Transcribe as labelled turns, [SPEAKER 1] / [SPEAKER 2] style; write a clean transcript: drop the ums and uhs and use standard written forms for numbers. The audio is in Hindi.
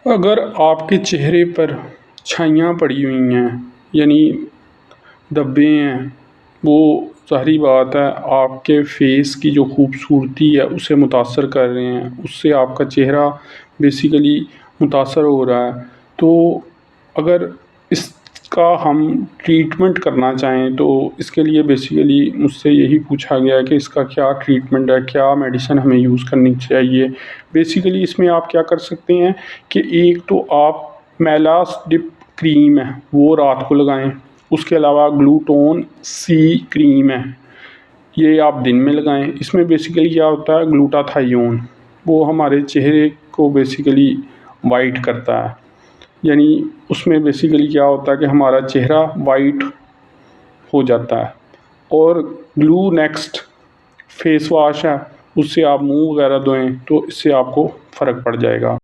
[SPEAKER 1] अगर आपके चेहरे पर छाइयाँ पड़ी हुई हैं यानी धब्बे हैं, वो ज़ाहिरी बात है आपके फेस की जो खूबसूरती है उसे मुतासर कर रहे हैं, उससे आपका चेहरा बेसिकली मुतासर हो रहा है। तो अगर इसका हम ट्रीटमेंट करना चाहें तो इसके लिए बेसिकली मुझसे यही पूछा गया है कि इसका क्या ट्रीटमेंट है, क्या मेडिसिन हमें यूज़ करनी चाहिए। बेसिकली इसमें आप क्या कर सकते हैं कि एक तो आप मेलास डिप क्रीम है वो रात को लगाएं, उसके अलावा ग्लूटोन सी क्रीम है ये आप दिन में लगाएं। इसमें बेसिकली क्या होता है, ग्लूटाथायोन वो हमारे चेहरे को बेसिकली वाइट करता है, यानी उसमें बेसिकली क्या होता है कि हमारा चेहरा वाइट हो जाता है। और ग्लू नेक्स्ट फेस वॉश है, उससे आप मुंह वगैरह धोएं तो इससे आपको फ़र्क पड़ जाएगा।